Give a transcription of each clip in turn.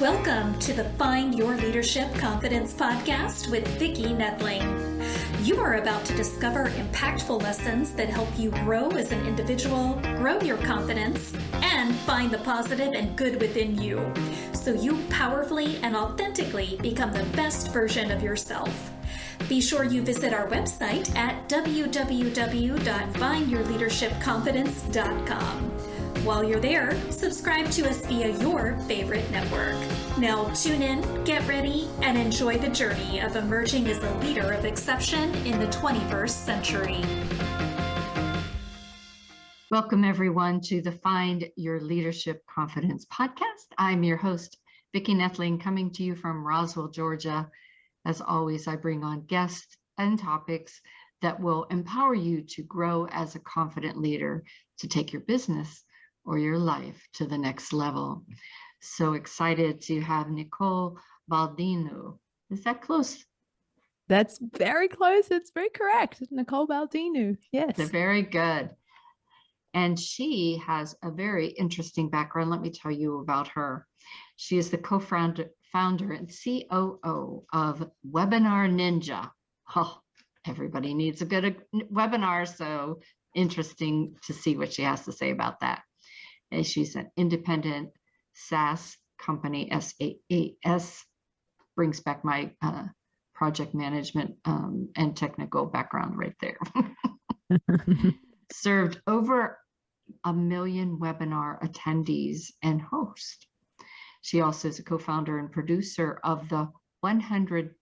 Welcome to the Find Your Leadership Confidence podcast with Vicki Nedling. You are about to discover impactful lessons that help you grow as an individual, grow your confidence, and find the positive and good within you, so you powerfully and authentically become the best version of yourself. Be sure you visit our website at www.findyourleadershipconfidence.com. While you're there, subscribe to us via your favorite network. Now tune in, get ready, and enjoy the journey of emerging as a leader of exception in the 21st century. Welcome everyone to the Find Your Leadership Confidence podcast. I'm your host, Vicki Nedling, coming to you from Roswell, Georgia. As always, I bring on guests and topics that will empower you to grow as a confident leader, to take your business or your life to the next level. So excited to have Nicole Baldinu. Is that close? That's very close. It's very correct. Nicole Baldinu. Yes. They're very good. And she has a very interesting background. Let me tell you about her. She is the co-founder and COO of Webinar Ninja. Oh, everybody needs a good webinar, so interesting to see what she has to say about that. And she's an independent SaaS company, SaaS, brings back my project management and technical background right there. Served over 1 million webinar attendees and host. She also is a co-founder and producer of the 100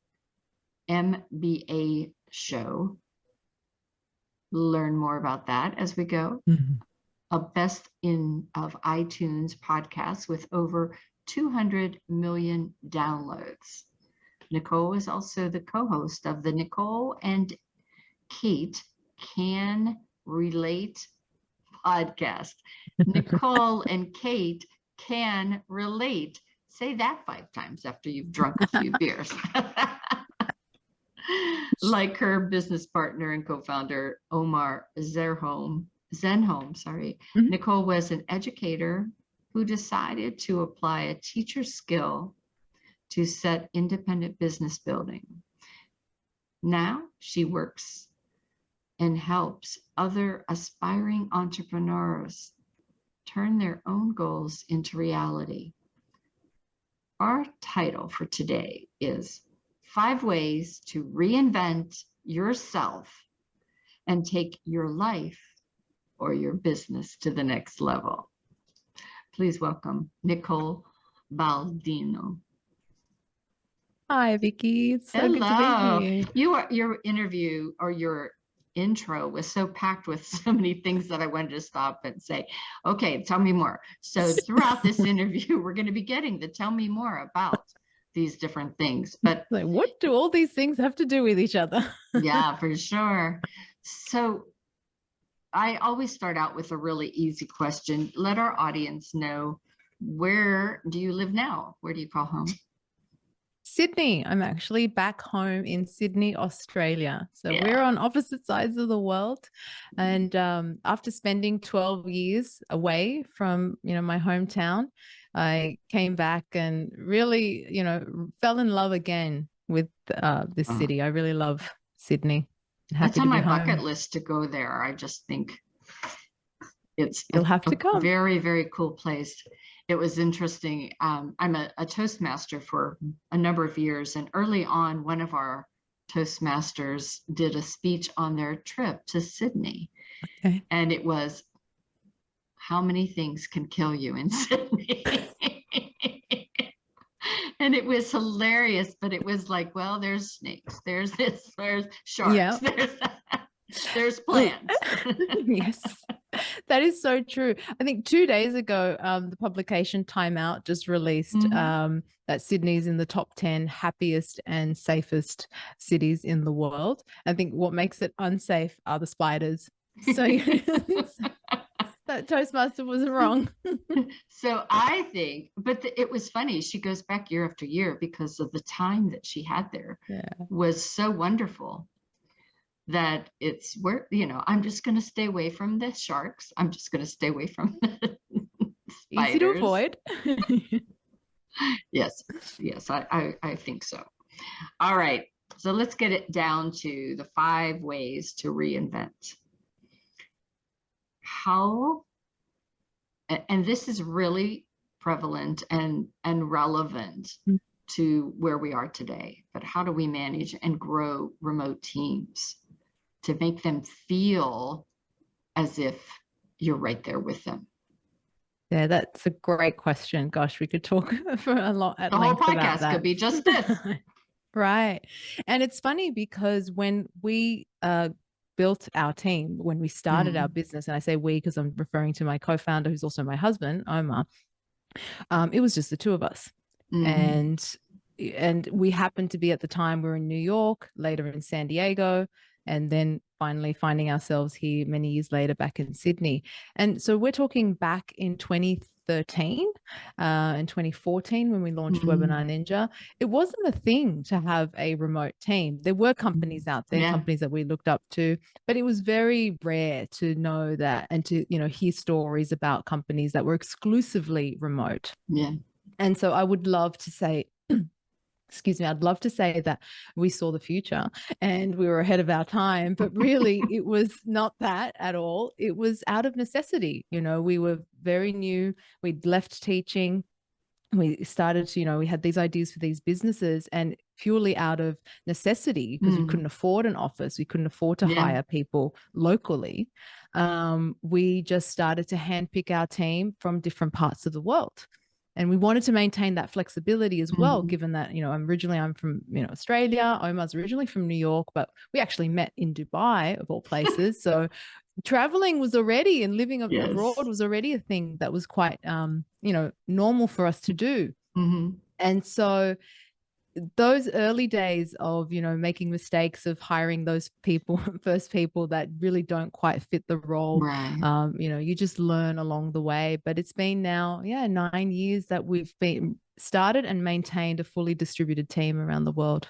MBA Show. Learn more about that as we go. Mm-hmm. A best of iTunes podcast with over 200 million downloads. Nicole is also the co-host of the Nicole and Kate Can Relate podcast. Nicole and Kate can relate. Say that 5 times after you've drunk a few beers. Like her business partner and co-founder, Omar Zenhom, mm-hmm. Nicole was an educator who decided to apply a teacher skill to set independent business building. Now she works and helps other aspiring entrepreneurs turn their own goals into reality. Our title for today is 5 Ways to Reinvent Yourself and Take Your Life or Your Business to the Next Level. Please welcome Nicole Baldinu. Hi, Vicki. It's so good to be here. Your interview or your intro was so packed with so many things that I wanted to stop and say, okay, tell me more. So throughout this interview, we're going to be getting the tell me more about these different things. But like, what do all these things have to do with each other? Yeah, for sure. So I always start out with a really easy question. Let our audience know, where do you live now? Where do you call home? Sydney. I'm actually back home in Sydney, Australia. So yeah. We're on opposite sides of the world. And after spending 12 years away from, my hometown, I came back and really, fell in love again with this city. I really love Sydney. That's on my bucket list to go there. I just think you'll have to come. Very, very cool place. It was interesting. I'm a Toastmaster for a number of years, and early on, one of our Toastmasters did a speech on their trip to Sydney. Okay. And it was, how many things can kill you in Sydney? And it was hilarious, but it was like, well, there's snakes, there's this, there's sharks, yeah. There's plants. Yes, that is so true. I think 2 days ago, the publication Time Out just released that Sydney's in the top 10 happiest and safest cities in the world. I think what makes it unsafe are the spiders. So that Toastmaster was wrong. So I think, but it was funny. She goes back year after year because of the time that she had there was so wonderful that it's where, I'm just going to stay away from the sharks. I'm just going to stay away from the spiders. Easy to avoid. Yes, I think so. All right. So let's get it down to the 5 ways to reinvent. How, and this is really prevalent and relevant to where we are today, but how do we manage and grow remote teams to make them feel as if you're right there with them? Yeah, that's a great question. Gosh, we could talk for a lot at The whole length about podcast that. could be just this. Right. And it's funny because when we built our team, when we started our business, and I say we because I'm referring to my co-founder, who's also my husband, Omar, it was just the 2 of us. And we happened to be, at the time, we were in New York, later in San Diego, and then finally finding ourselves here many years later back in Sydney. And so we're talking back in 2013 and 2014 when we launched Webinar Ninja. It wasn't a thing to have a remote team. There were companies out there, companies that we looked up to, but it was very rare to know that and to, hear stories about companies that were exclusively remote. Yeah. And so I would love to say, excuse me, I'd love to say that we saw the future and we were ahead of our time, but really it was not that at all. It was out of necessity. We were very new. We'd left teaching. We started to, we had these ideas for these businesses, and purely out of necessity, because we couldn't afford an office. We couldn't afford to hire people locally. We just started to handpick our team from different parts of the world. And we wanted to maintain that flexibility as well, given that, I'm from, Australia. Omar's originally from New York, but we actually met in Dubai, of all places. So traveling was already, and living abroad was already a thing that was quite, normal for us to do. And so those early days of, making mistakes of hiring those people, first people that really don't quite fit the role, Right. you just learn along the way. But it's been now, 9 years that we've been started and maintained a fully distributed team around the world.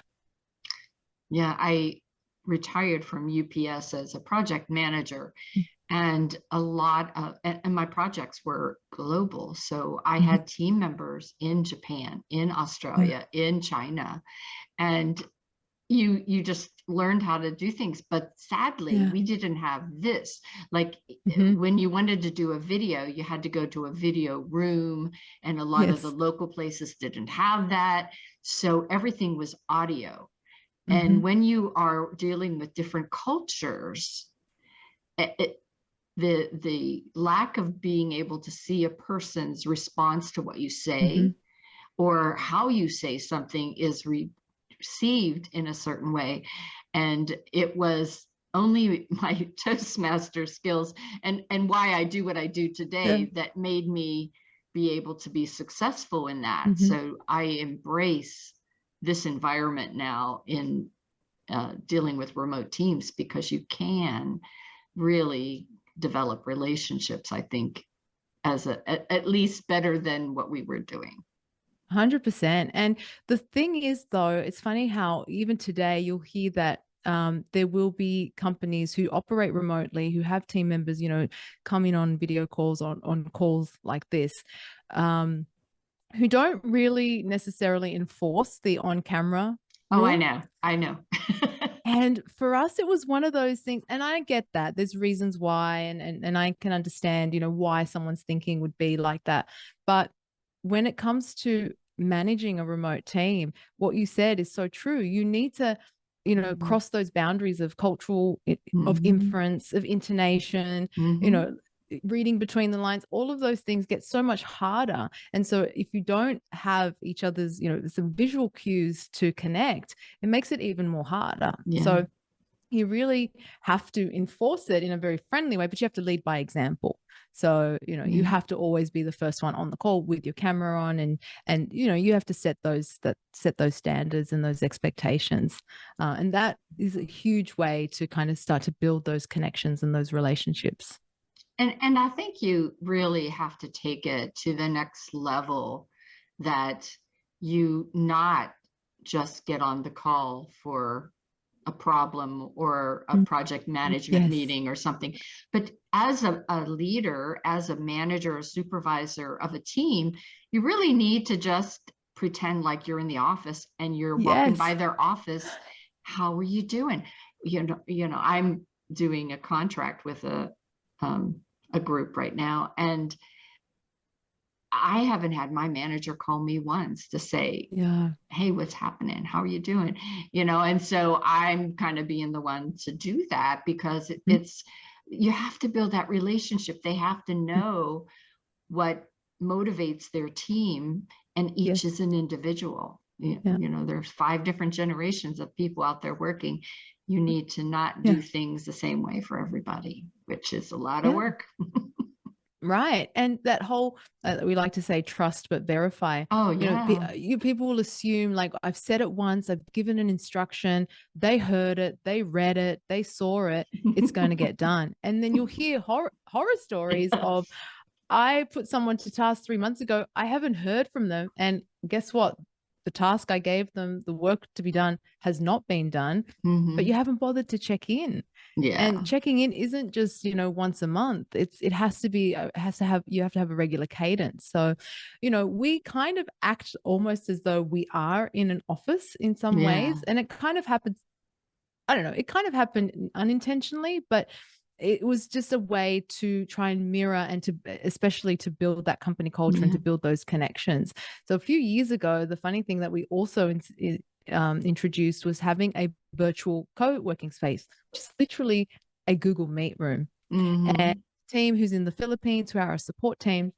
Yeah, I retired from UPS as a project manager, and and my projects were global. So I had team members in Japan, in Australia, in China, and you just learned how to do things. But sadly, we didn't have this. Like when you wanted to do a video, you had to go to a video room, and a lot of the local places didn't have that. So everything was audio. And when you are dealing with different cultures, the lack of being able to see a person's response to what you say or how you say something is received in a certain way. And it was only my Toastmaster skills and why I do what I do today that made me be able to be successful in that. So I embrace this environment now in dealing with remote teams, because you can really develop relationships, I think, as at least better than what we were doing. 100%. And the thing is, though, it's funny how even today you'll hear that there will be companies who operate remotely, who have team members, coming on video calls, on calls like this, who don't really necessarily enforce the on-camera rule. Oh, I know. And for us, it was one of those things, and I get that there's reasons why, and I can understand, why someone's thinking would be like that. But when it comes to managing a remote team, what you said is so true. You need to, cross those boundaries of cultural, of inference, of intonation, reading between the lines. All of those things get so much harder. And so if you don't have each other's, some visual cues to connect, it makes it even more harder. So you really have to enforce it in a very friendly way, but you have to lead by example. So, you have to always be the first one on the call with your camera on, and you have to set those standards and those expectations. And that is a huge way to kind of start to build those connections and those relationships. And I think you really have to take it to the next level, that you not just get on the call for a problem or a project management meeting or something, but as a leader, as a manager or supervisor of a team, you really need to just pretend like you're in the office and you're walking by their office. How are you doing? I'm doing a contract with a group right now, and I haven't had my manager call me once to say, hey, what's happening? How are you doing? And so I'm kind of being the one to do that, because it's, you have to build that relationship. They have to know what motivates their team, and each is an individual. There's 5 different generations of people out there working. You need to not do things the same way for everybody, which is a lot of work. Right. And that whole, we like to say trust but verify. Oh, yeah. People will assume, like, I've said it once, I've given an instruction, they heard it, they read it, they saw it, it's going to get done. And then you'll hear horror stories of, I put someone to task 3 months ago, I haven't heard from them. And guess what? The task I gave them, the work to be done, has not been done, but you haven't bothered to check in. Yeah. And checking in isn't just, once a month. You have to have a regular cadence. So, we kind of act almost as though we are in an office in some ways. And it kind of happens, I don't know, it kind of happened unintentionally, but it was just a way to try and mirror and especially to build that company culture and to build those connections. So a few years ago, the funny thing that we also introduced was having a virtual co-working space, which is literally a Google Meet room. And the team who's in the Philippines, who are our support team,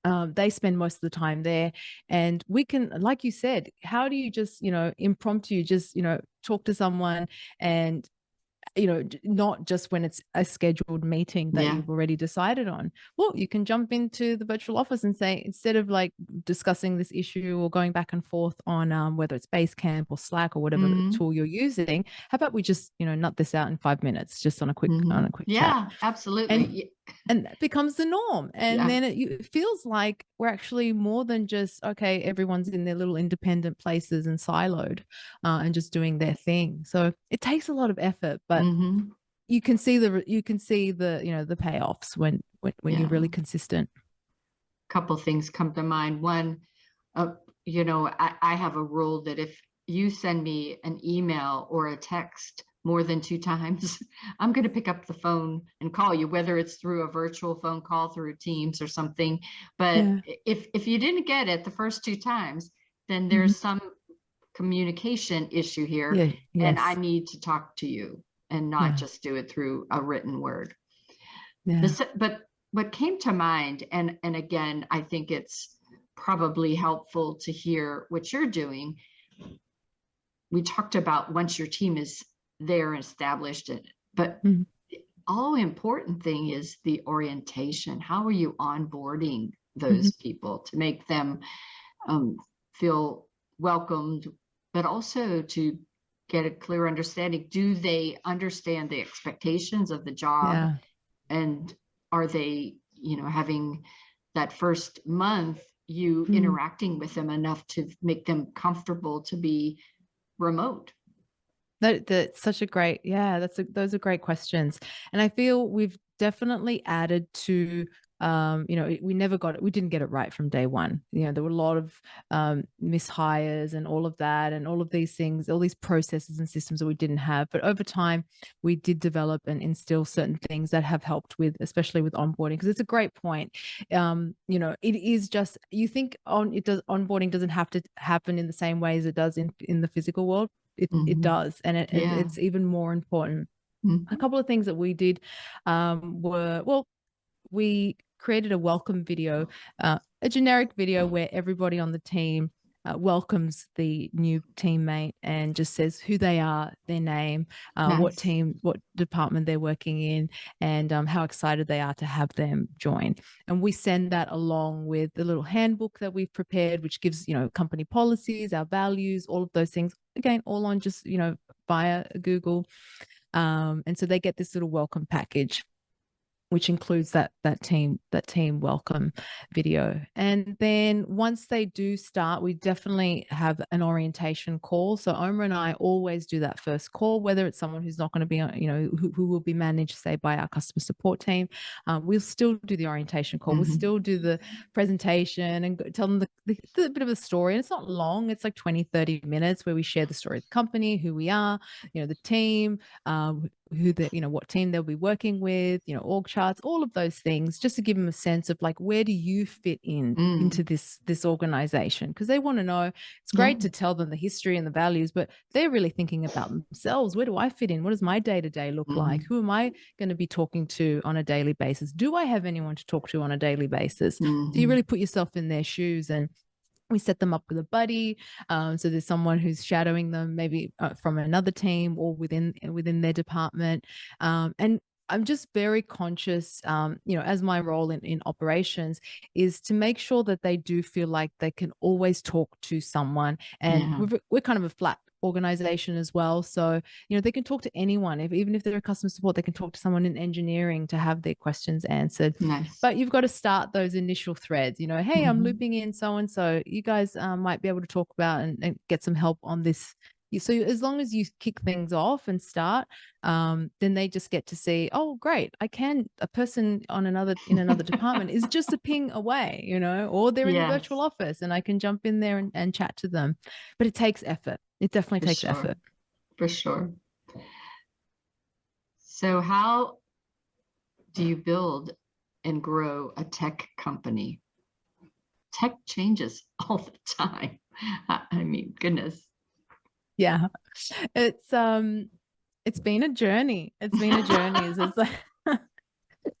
they spend most of the time there. And we can, like you said, how do you just, impromptu, just, talk to someone, and not just when it's a scheduled meeting that you've already decided on. Well, you can jump into the virtual office and say, instead of like discussing this issue or going back and forth on whether it's Basecamp or Slack or whatever tool you're using, how about we just, nut this out in 5 minutes, just on a quick chat. Yeah, absolutely. And that becomes the norm. And then it feels like we're actually more than just, okay, everyone's in their little independent places and siloed and just doing their thing. So it takes a lot of effort, but you can see the the payoffs when you're really consistent. A couple things come to mind. One, I have a rule that if you send me an email or a text more than 2 times, I'm going to pick up the phone and call you, whether it's through a virtual phone call through Teams or something. But if you didn't get it the first 2 times, then there's some communication issue here, and I need to talk to you and not just do it through a written word. But what came to mind, and again, I think it's probably helpful to hear what you're doing. We talked about once your team is there and established it, but all important thing is the orientation. How are you onboarding those people to make them feel welcomed, but also to get a clear understanding? Do they understand the expectations of the job? And are they, having that first month, you interacting with them enough to make them comfortable to be remote? That's such a great, those are great questions. And I feel we've definitely added to, we didn't get it right from day one. There were a lot of mishires and all of that, and all of these things, all these processes and systems that we didn't have. But over time, we did develop and instill certain things that have helped with, especially with onboarding, because it's a great point. It is just, you think onboarding doesn't have to happen in the same way as it does in the physical world. It does, and it's even more important. A couple of things that we did were, we created a welcome video, a generic video where everybody on the team welcomes the new teammate and just says who they are, their name, what department they're working in, and how excited they are to have them join. And we send that along with the little handbook that we've prepared, which gives, company policies, our values, all of those things, again, all on just, via Google. And so they get this little welcome package. which includes that team welcome video. And then once they do start, we definitely have an orientation call. So Omar and I always do that first call, whether it's someone who's not going to be, who will be managed, say, by our customer support team. We'll still do the orientation call. We'll still do the presentation and tell them the bit of a story. And it's not long. It's like 20-30 minutes where we share the story of the company, who we are, the team, what team they'll be working with, org charts, all of those things, just to give them a sense of like, where do you fit into this organization? Because they want to know. It's great to tell them the history and the values, but they're really thinking about themselves. Where do I fit in? What does my day-to-day look like? Who am I going to be talking to on a daily basis? Do I have anyone to talk to on a daily basis? Do you really put yourself in their shoes? And we set them up with a buddy. So there's someone who's shadowing them, maybe from another team or within their department. And I'm just very conscious, as my role in operations is to make sure that they do feel like they can always talk to someone. And we're kind of a flat organization as well. So, they can talk to anyone. Even if they're a customer support, they can talk to someone in engineering to have their questions answered. Nice. But you've got to start those initial threads, hey, I'm looping in so-and-so. You guys might be able to talk about and get some help on this. So as long as you kick things off and start, then they just get to see, oh, great, a person in another department is just a ping away, or they're in the virtual office and I can jump in there and chat to them. But it takes effort. It definitely takes effort. For sure. So how do you build and grow a tech company? Tech changes all the time. I mean, goodness. Yeah, it's been a journey. It's like,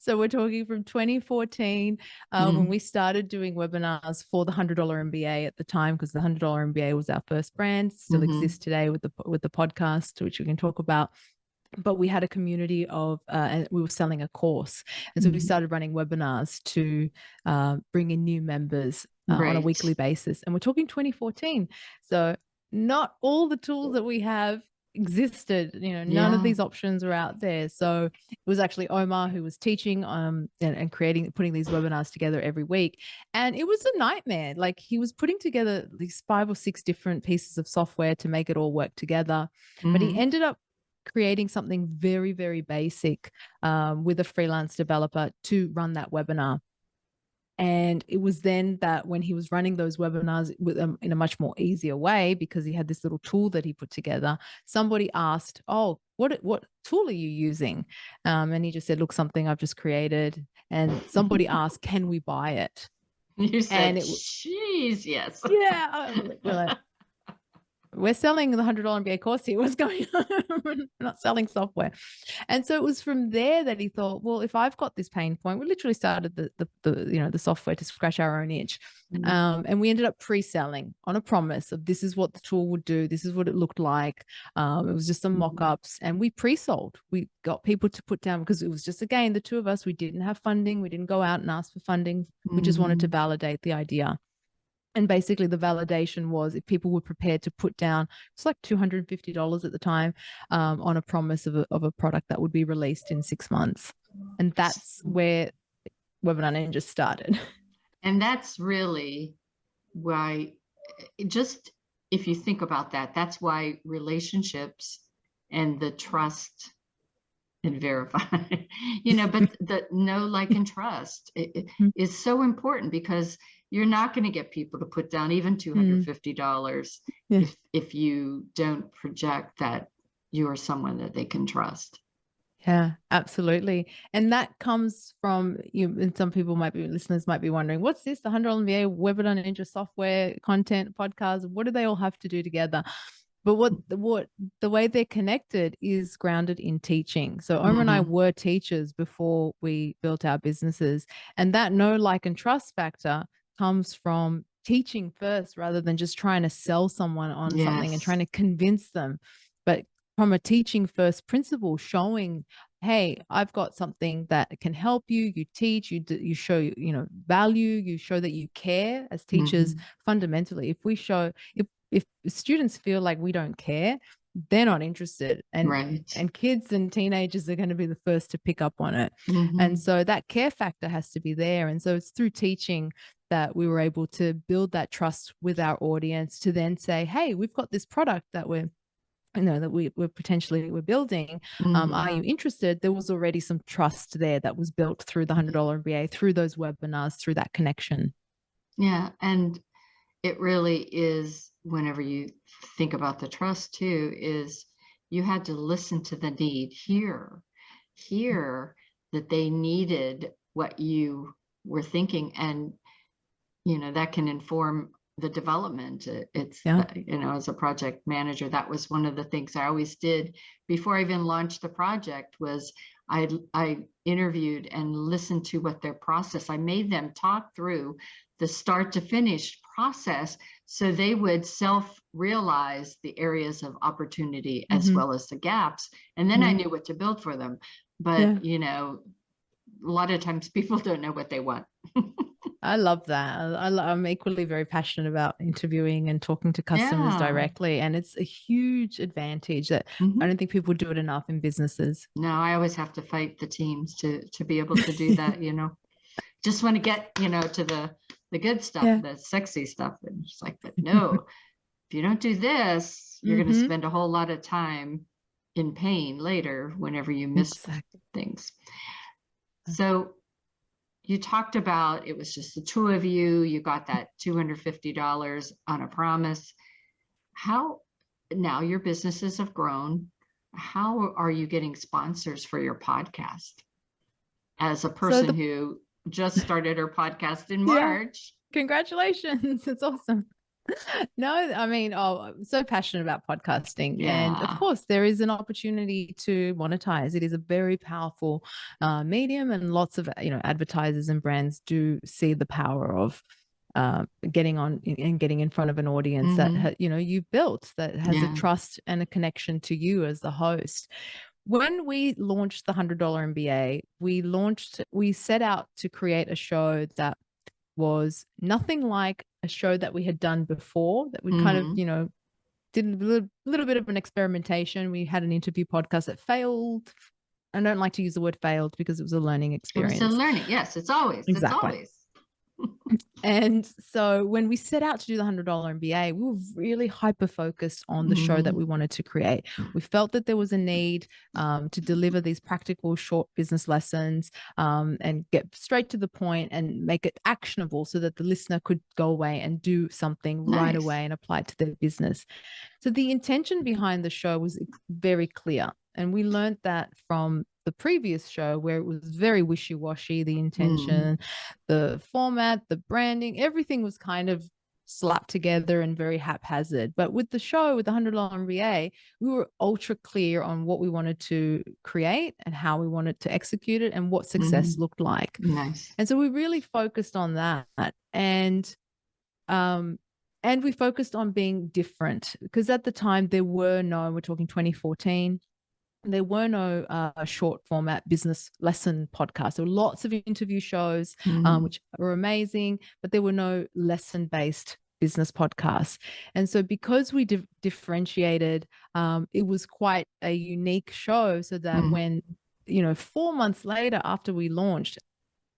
so we're talking from 2014 when we started doing webinars for the $100 MBA at the time, because the $100 MBA was our first brand. Still exists today with the podcast, which we can talk about. But we had a community of, and we were selling a course. And so we started running webinars to bring in new members on a weekly basis. And we're talking 2014. So not all the tools that we have existed, none of these options are out there. So it was actually Omar who was teaching and putting these webinars together every week. And it was a nightmare. Like, he was putting together these 5 or 6 different pieces of software to make it all work together. But he ended up creating something very, very basic with a freelance developer to run that webinar. And it was then that when he was running those webinars with in a much more easier way, because he had this little tool that he put together, somebody asked, oh, what tool are you using? And he just said, look, something I've just created. And somebody asked, can we buy it? You said, geez, yes. Yeah. We're selling the $100 MBA course here. What's going on? We're not selling software. And so it was from there that he thought, well, if I've got this pain point, we literally started the software to scratch our own itch. And we ended up pre-selling on a promise of, this is what the tool would do. This is what it looked like. It was just some mock-ups, and we pre-sold. We got people to put down, because it was just, again, the two of us. We didn't have funding. We didn't go out and ask for funding. We just wanted to validate the idea. And basically the validation was, if people were prepared to put down, it's like $250 at the time, on a promise of a product that would be released in 6 months. And that's where Webinar Ninja started. And that's really why, just if you think about that, that's why relationships and the trust and verify, but the know, like, and trust is so important, because you're not going to get people to put down even $250 if you don't project that you are someone that they can trust. Yeah, absolutely. And that comes from you. And some listeners might be wondering, what's this? The $100 MBA, Webinar Ninja software, content, podcast, what do they all have to do together? But what the way they're connected is grounded in teaching. So Omar and I were teachers before we built our businesses. And that know, like, and trust factor comes from teaching first, rather than just trying to sell someone on something and trying to convince them. But from a teaching first principle, showing, hey, I've got something that can help you. You teach, you show, value, you show that you care as teachers. Fundamentally, if students feel like we don't care, they're not interested. Right. And kids and teenagers are going to be the first to pick up on it. Mm-hmm. And so that care factor has to be there. And so it's through teaching that we were able to build that trust with our audience to then say, hey, we've got this product that we're we're building. Mm-hmm. Are you interested? There was already some trust there that was built through the $100 MBA, through those webinars, through that connection. Yeah. And it really is, whenever you think about the trust too, is you had to listen to the need, hear that they needed what you were thinking. And, that can inform the development. It's, as a project manager, that was one of the things I always did before I even launched the project, was I interviewed and listened to what their process. I made them talk through the start to finish process, so they would self-realize the areas of opportunity as well as the gaps. And then I knew what to build for them. But, a lot of times people don't know what they want. I love that. I'm equally very passionate about interviewing and talking to customers directly. And it's a huge advantage that I don't think people do it enough in businesses. No, I always have to fight the teams to be able to do that, Just want to get, to the good stuff, the sexy stuff. And it's like, but no, if you don't do this, you're going to spend a whole lot of time in pain later whenever you miss things. So you talked about, it was just the two of you, you got that $250 on a promise. How, now your businesses have grown, how are you getting sponsors for your podcast? As a person who just started her podcast in March. Congratulations. It's awesome. No, I mean, I'm so passionate about podcasting. And of course, there is an opportunity to monetize. It is a very powerful medium, and lots of, advertisers and brands do see the power of getting on and getting in front of an audience that, you built, that has a trust and a connection to you as the host. When we launched the $100 MBA, we set out to create a show that was nothing like a show that we had done before, that we kind of, did a little bit of an experimentation. We had an interview podcast that failed. I don't like to use the word failed because it was a learning experience. It's a learning. Yes, it's always. Exactly. It's always. And so when we set out to do the $100 MBA, we were really hyper-focused on the show that we wanted to create. We felt that there was a need to deliver these practical short business lessons and get straight to the point and make it actionable so that the listener could go away and do something right away and apply it to their business. So the intention behind the show was very clear. And we learned that from the previous show, where it was very wishy-washy, the intention, the format, the branding, everything was kind of slapped together and very haphazard. But with the show, with the $100 MBA, we were ultra clear on what we wanted to create and how we wanted to execute it and what success looked like. Nice. And so we really focused on that. And we focused on being different, because at the time we're talking 2014, there were no short format business lesson podcasts. There were lots of interview shows, which were amazing, but there were no lesson-based business podcasts. And so because we differentiated, it was quite a unique show, so that when, 4 months later after we launched,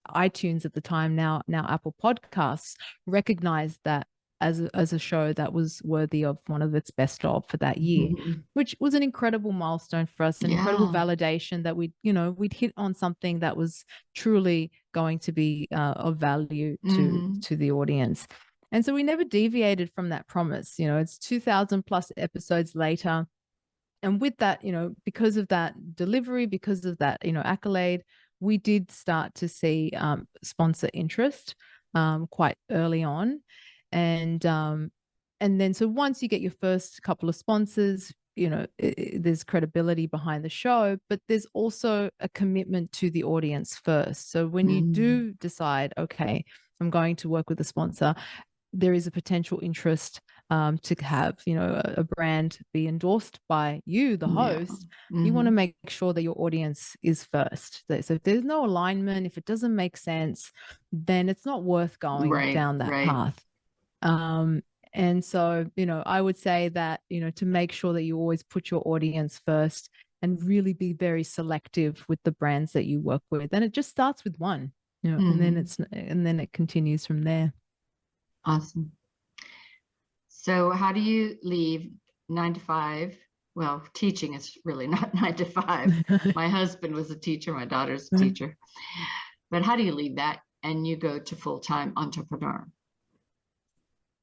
iTunes at the time, now Apple Podcasts, recognized that as a show that was worthy of one of its best of for that year, which was an incredible milestone for us, an incredible validation that we'd hit on something that was truly going to be of value to the audience. And so we never deviated from that promise. It's 2,000 plus episodes later. And with that, because of that delivery, because of that, accolade, we did start to see sponsor interest quite early on. And then so once you get your first couple of sponsors, there's credibility behind the show, but there's also a commitment to the audience first. So when you do decide, okay, I'm going to work with a sponsor, there is a potential interest to have, a brand be endorsed by you, the host. You want to make sure that your audience is first. So if there's no alignment, if it doesn't make sense, then it's not worth going down that path. And so, I would say that, to make sure that you always put your audience first and really be very selective with the brands that you work with. And it just starts with one, and then it continues from there. Awesome. So how do you leave 9 to 5? Well, teaching is really not 9 to 5. My husband was a teacher, my daughter's a teacher. But how do you leave that and you go to full-time entrepreneur?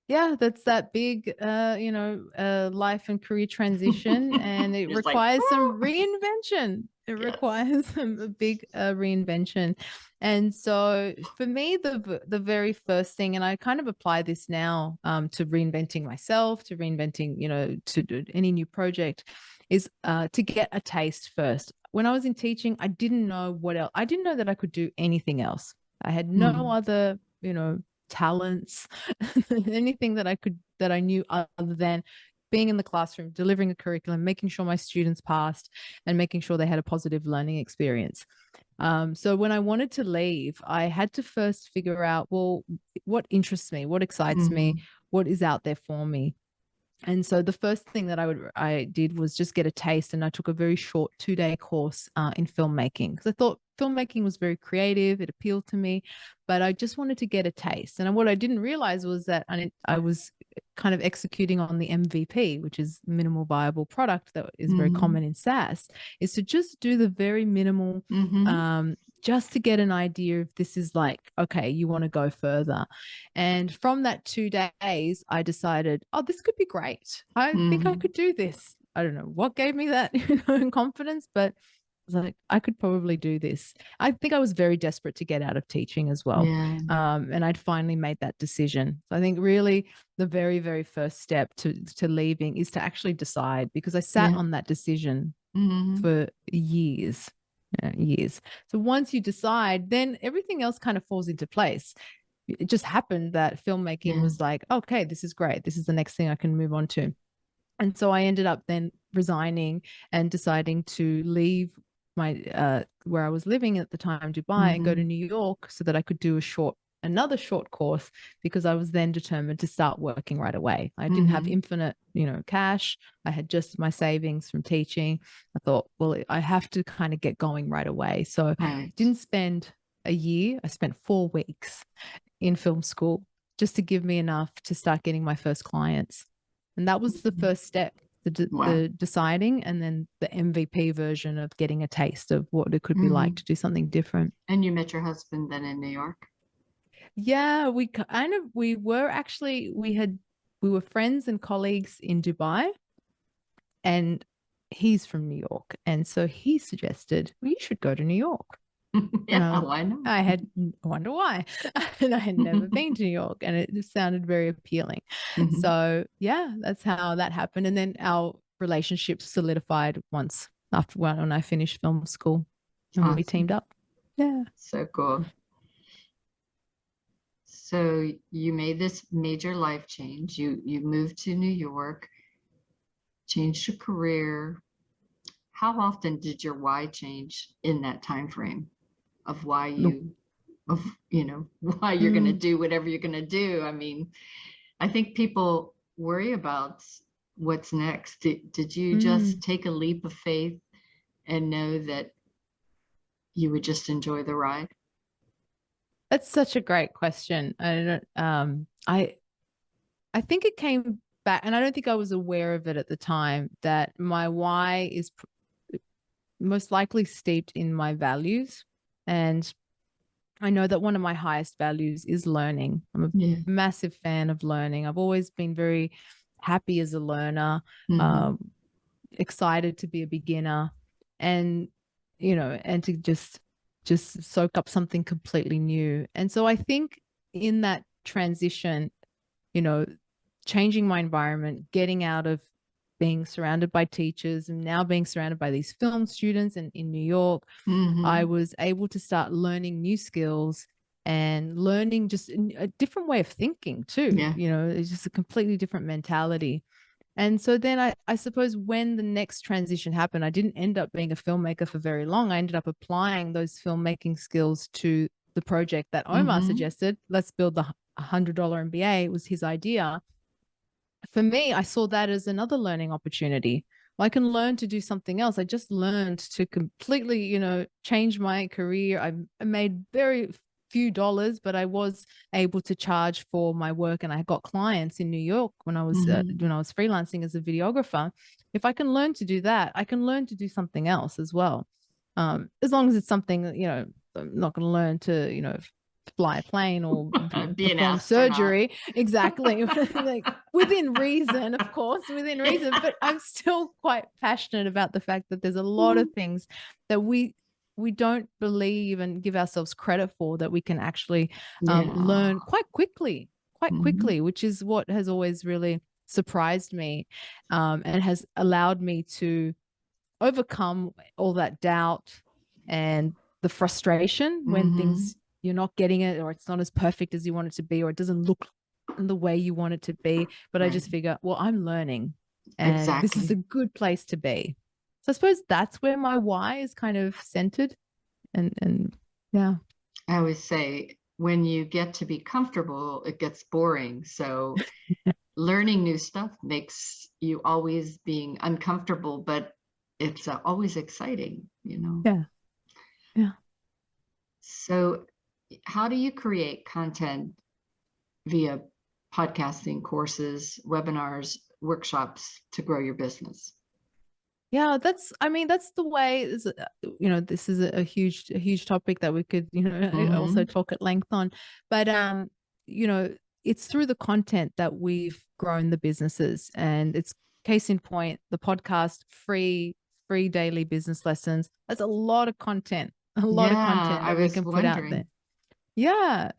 Yeah, that's that big, life and career transition, and it requires some reinvention. It requires a big reinvention. And so for me, the very first thing, and I kind of apply this now to reinventing myself, to reinventing, to do any new project, is to get a taste first. When I was in teaching, I didn't know what else. I didn't know that I could do anything else. I had no other, talents, anything that I knew other than being in the classroom, delivering a curriculum, making sure my students passed, and making sure they had a positive learning experience. So when I wanted to leave, I had to first figure out, well, what interests me, what excites me, what is out there for me. And so the first thing that I did was just get a taste, and I took a very short 2-day course in filmmaking, because I thought filmmaking was very creative. It appealed to me, but I just wanted to get a taste. And what I didn't realize was that I was kind of executing on the MVP, which is minimal viable product, that is very common in SaaS, is to just do the very minimal, just to get an idea if this is like, okay, you want to go further. And from that 2 days, I decided, oh, this could be great. I think I could do this. I don't know what gave me that confidence, but I was like, I could probably do this. I think I was very desperate to get out of teaching as well. And I'd finally made that decision. So I think really the very, very first step to leaving is to actually decide, because I sat on that decision for years. So once you decide, then everything else kind of falls into place. It just happened that filmmaking was like, okay, this is great. This is the next thing I can move on to. And so I ended up then resigning and deciding to leave my where I was living at the time, Dubai, and go to New York so that I could do another short course, because I was then determined to start working right away. I didn't have infinite, cash. I had just my savings from teaching. I thought, well, I have to kind of get going right away. So I didn't spend a year. I spent 4 weeks in film school just to give me enough to start getting my first clients. And that was the first step, the deciding, and then the MVP version of getting a taste of what it could be like to do something different. And you met your husband then in New York? Yeah, we were friends and colleagues in Dubai, and he's from New York. And so he suggested, well, you should go to New York. Why not? I wonder why. And I had never been to New York, and it just sounded very appealing. So yeah, that's how that happened. And then our relationship solidified when I finished film school, and we teamed up. Yeah. So cool. So you made this major life change. You moved to New York, changed your career. How often did your why change in that time frame of why why you're going to do whatever you're going to do? I mean, I think people worry about what's next. Did you just take a leap of faith and know that you would just enjoy the ride? That's such a great question. I think it came back, and I don't think I was aware of it at the time, that my why is most likely steeped in my values. And I know that one of my highest values is learning. I'm a massive fan of learning. I've always been very happy as a learner, excited to be a beginner, and to just soak up something completely new. And so I think in that transition, changing my environment, getting out of being surrounded by teachers and now being surrounded by these film students in New York, I was able to start learning new skills and learning just a different way of thinking too. It's just a completely different mentality. And so then I suppose when the next transition happened, I didn't end up being a filmmaker for very long. I ended up applying those filmmaking skills to the project that Omar suggested. Let's build the $100 MBA. It was his idea. for me, I saw that as another learning opportunity. I can learn to do something else. I just learned to completely, change my career. I made very few dollars, but I was able to charge for my work, and I got clients in New York when I was freelancing as a videographer. If I can learn to do that, I can learn to do something else as well. As long as it's something, I'm not going to learn to, fly a plane or Be an perform astronaut. surgery. Exactly. Like within reason, of course, within reason. But I'm still quite passionate about the fact that there's a lot of things that we don't believe and give ourselves credit for that we can actually learn quite quickly, which is what has always really surprised me, and has allowed me to overcome all that doubt and the frustration when things, you're not getting it, or it's not as perfect as you want it to be, or it doesn't look the way you want it to be. But I just figure, well, I'm learning, and this is a good place to be. So I suppose that's where my why is kind of centered. And yeah. I always say, when you get to be comfortable, it gets boring. So learning new stuff makes you always being uncomfortable, but it's always exciting, Yeah. Yeah. So how do you create content via podcasting, courses, webinars, workshops to grow your business? Yeah, that's the way. This is a huge topic that we could, also talk at length on. But it's through the content that we've grown the businesses, and it's case in point, the podcast, free daily business lessons. That's a lot of content, that we can put out there. Yeah,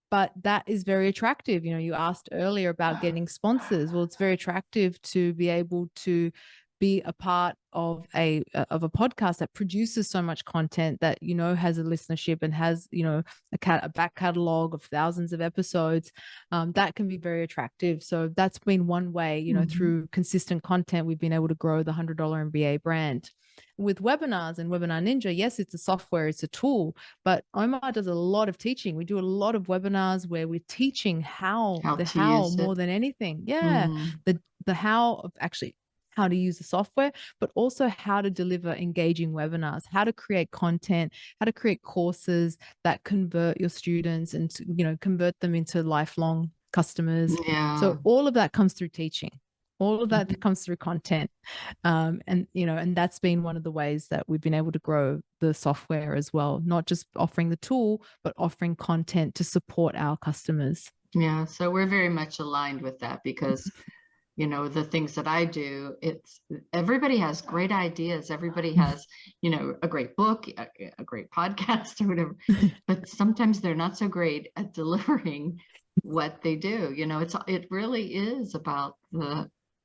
but that is very attractive. You asked earlier about getting sponsors. Well, it's very attractive to be able to be a part of a podcast that produces so much content that, has a listenership and has, a back catalog of thousands of episodes. That can be very attractive. So that's been one way, through consistent content, we've been able to grow the $100 MBA brand. With webinars and Webinar Ninja, yes, it's a software, it's a tool, but Omar does a lot of teaching. We do a lot of webinars where we're teaching how more than anything. Yeah. The how of actually how to use the software, but also how to deliver engaging webinars, how to create content, how to create courses that convert your students and, convert them into lifelong customers. Yeah. So all of that comes through teaching. All of that comes through content. And that's been one of the ways that we've been able to grow the software as well, not just offering the tool, but offering content to support our customers. Yeah. So we're very much aligned with that, because, the things that I do, everybody has great ideas. Everybody has, a great book, a great podcast or whatever, but sometimes they're not so great at delivering what they do. It really is about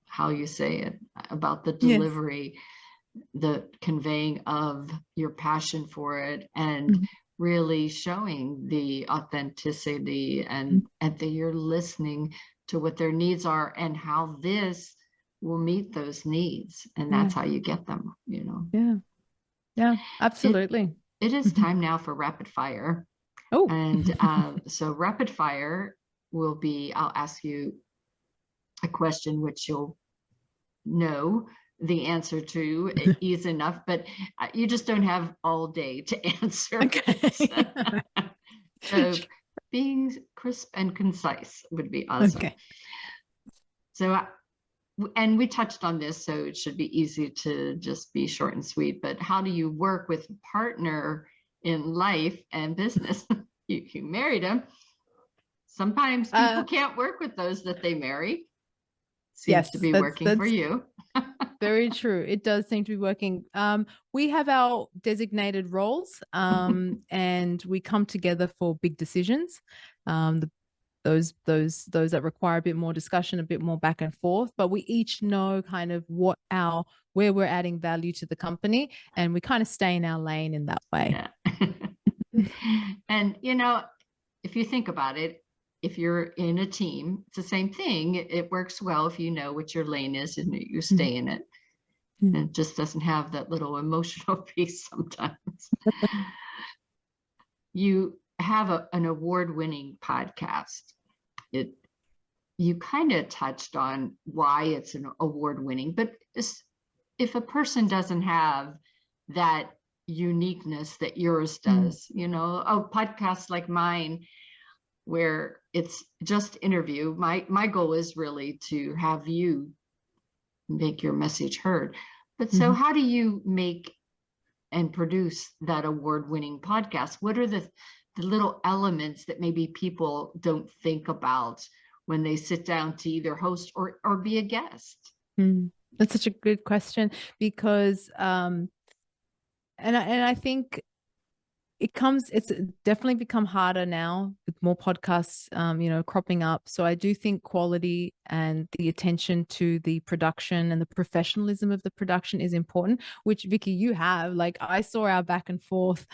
how you say it, about the delivery, the conveying of your passion for it, and really showing the authenticity and that you're listening to what their needs are and how this will meet those needs. And that's how you get them, Yeah, absolutely. It is time now for rapid fire. Oh, and so rapid fire will be, I'll ask you a question which you'll know the answer to easy enough, but you just don't have all day to answer. Okay. So being crisp and concise would be awesome. Okay. So, and we touched on this, so it should be easy to just be short and sweet, but how do you work with a partner in life and business? You married him. Sometimes people can't work with those that they marry. Seems to be working for you. Very true. It does seem to be working. We have our designated roles, and we come together for big decisions. Those that require a bit more discussion, a bit more back and forth, but we each know kind of where we're adding value to the company, and we kind of stay in our lane in that way. Yeah. And if you think about it, if you're in a team, it's the same thing. It works well if you know what your lane is and you stay in it. And it just doesn't have that little emotional piece sometimes. You have an award-winning podcast. you kind of touched on why it's an award-winning, but if a person doesn't have that uniqueness that yours does, you know, a podcast like mine, where it's just interview, my goal is really to have you make your message heard. But so how do you make and produce that award-winning podcast? What are the little elements that maybe people don't think about when they sit down to either host or be a guest? That's such a good question, because and I think it's definitely become harder now with more podcasts, you know, cropping up. So I do think quality and the attention to the production and the professionalism of the production is important, which Vicky, you have. Like, I saw our back and forth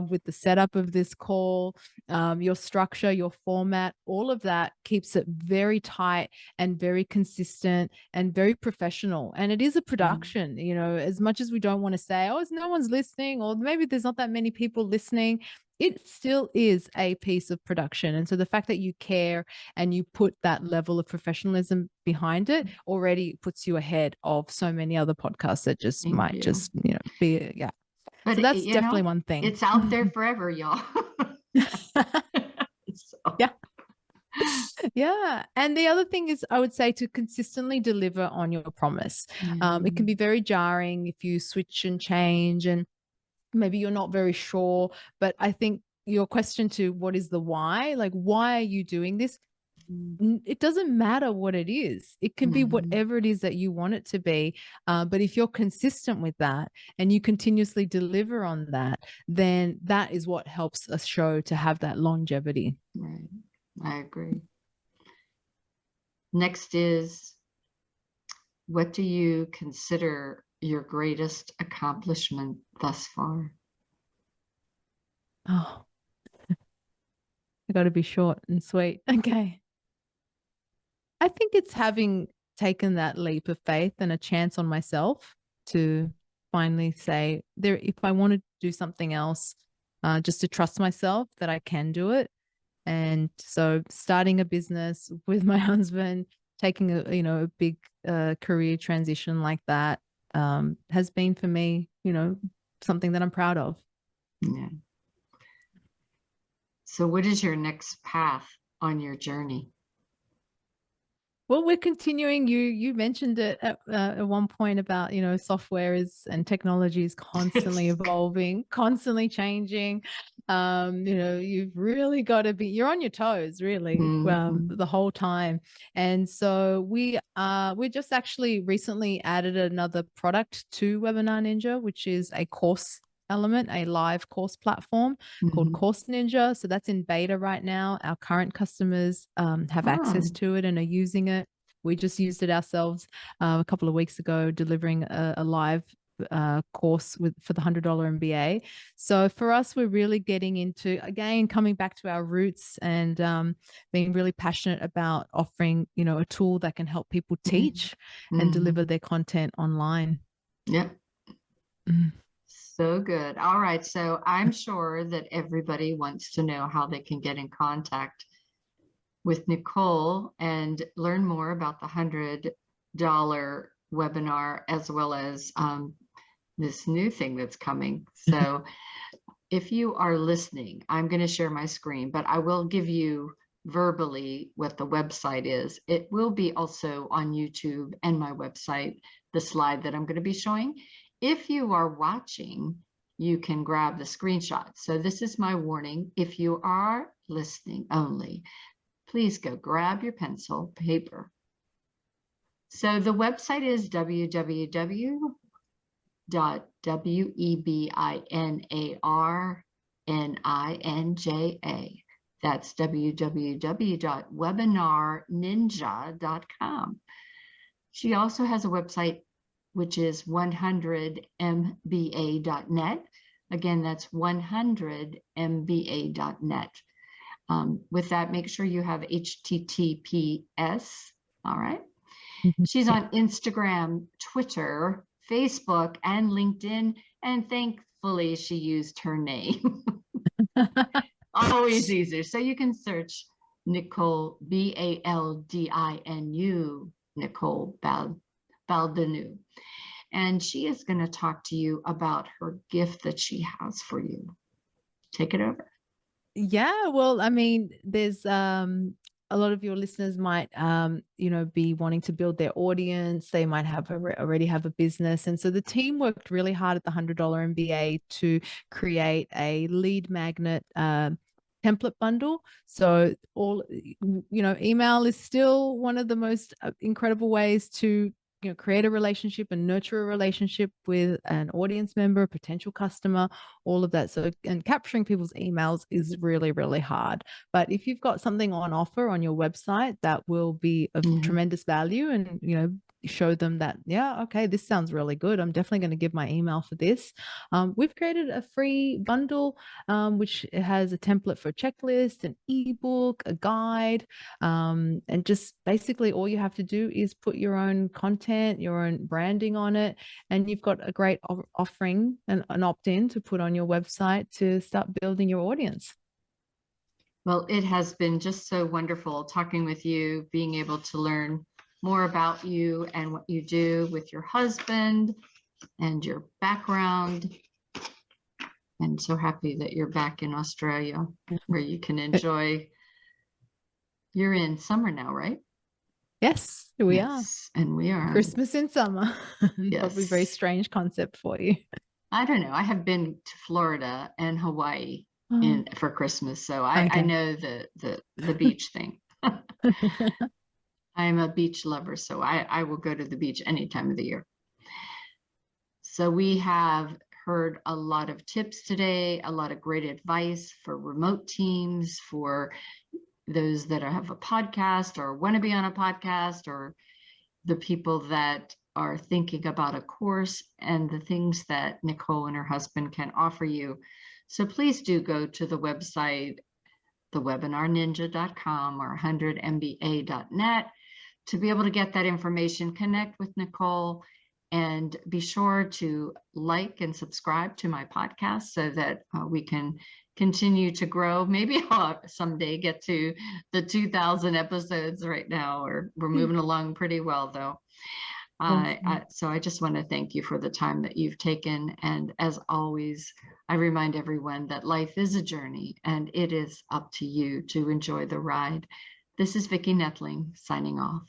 with the setup of this call, your structure, your format, all of that keeps it very tight and very consistent and very professional. And it is a production, you know, as much as we don't want to say, oh, no one's listening, or maybe there's not that many people listening, it still is a piece of production. And so the fact that you care and you put that level of professionalism behind it already puts you ahead of so many other podcasts that just just, you know, be, yeah. But so that's definitely one thing. It's out there forever, y'all. Yeah. Yeah. And the other thing is, I would say, to consistently deliver on your promise. It can be very jarring if you switch and change, and maybe you're not very sure. But I think your question to what is the why, like, why are you doing this? It doesn't matter what it is. It can be whatever it is that you want it to be. But if you're consistent with that and you continuously deliver on that, then that is what helps a show to have that longevity. Right. I agree. Next is, what do you consider your greatest accomplishment thus far? Oh, I got to be short and sweet. Okay. I think it's having taken that leap of faith and a chance on myself to finally say, if I want to do something else, just to trust myself that I can do it. And so starting a business with my husband, taking a big career transition like that, has been for me, you know, something that I'm proud of. Yeah. So what is your next path on your journey? Well, we're continuing. You mentioned it at one point about, you know, software and technology is constantly evolving, constantly changing. You know, you've really got to you're on your toes, really, the whole time. And so we just actually recently added another product to Webinar Ninja, which is a course element, a live course platform called Course Ninja. So that's in beta right now. Our current customers have access to it and are using it. We just used it ourselves a couple of weeks ago, delivering a live course for the $100 MBA. So for us, we're really getting into, again, coming back to our roots and being really passionate about offering, you know, a tool that can help people teach and deliver their content online. Yep. So good. All right. So I'm sure that everybody wants to know how they can get in contact with Nicole and learn more about the $100 webinar, as well as this new thing that's coming. So if you are listening, I'm going to share my screen, but I will give you verbally what the website is. It will be also on YouTube and my website, the slide that I'm going to be showing. If you are watching, you can grab the screenshot. So this is my warning. If you are listening only, please go grab your pencil, paper. So the website is www.webinarninja. That's www.webinarninja.com. She also has a website, which is 100mba.net. Again, that's 100mba.net. With that, make sure you have HTTPS. All right. She's on Instagram, Twitter, Facebook, and LinkedIn. And thankfully, she used her name. Always easier. So you can search Nicole, Baldinu, Nicole Baldinu. And she is going to talk to you about her gift that she has for you. Take it over. Yeah, well, I mean, there's a lot of your listeners might be wanting to build their audience. They might have already have a business. And so the team worked really hard at the $100 MBA to create a lead magnet template bundle. So email is still one of the most incredible ways to create a relationship and nurture a relationship with an audience member, a potential customer, all of that. So, and capturing people's emails is really, really hard. But if you've got something on offer on your website that will be of tremendous value, and show them that, yeah, okay, this sounds really good, I'm definitely going to give my email for this. We've created a free bundle which has a template for a checklist, an ebook, a guide, and just basically all you have to do is put your own content, your own branding on it, and you've got a great offering and an opt-in to put on your website to start building your audience. Well, it has been just so wonderful talking with you, being able to learn more about you and what you do with your husband and your background. And so happy that you're back in Australia where you can enjoy. You're in summer now, right? Yes, we are. And we are. Christmas in summer. Yes. Probably a very strange concept for you. I don't know. I have been to Florida and Hawaii for Christmas, so I know the beach thing. I'm a beach lover, so I will go to the beach any time of the year. So we have heard a lot of tips today, a lot of great advice for remote teams, for those that have a podcast or want to be on a podcast, or the people that are thinking about a course, and the things that Nicole and her husband can offer you. So please do go to the website, thewebinarninja.com or 100mba.net, to be able to get that information, connect with Nicole, and be sure to like and subscribe to my podcast so that we can continue to grow. Maybe I'll someday get to the 2,000 episodes right now, or we're moving along pretty well though. So I just want to thank you for the time that you've taken. And as always, I remind everyone that life is a journey and it is up to you to enjoy the ride. This is Vicki Netling signing off.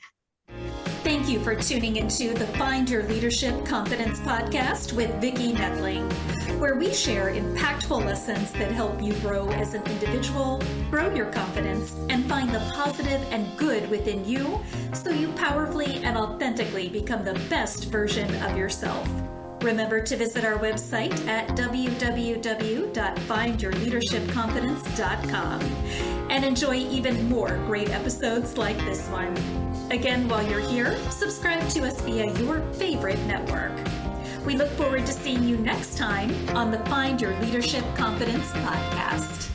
Thank you for tuning into the Find Your Leadership Confidence podcast with Vicki Netling, where we share impactful lessons that help you grow as an individual, grow your confidence, and find the positive and good within you so you powerfully and authentically become the best version of yourself. Remember to visit our website at www.findyourleadershipconfidence.com and enjoy even more great episodes like this one. Again, while you're here, subscribe to us via your favorite network. We look forward to seeing you next time on the Find Your Leadership Confidence podcast.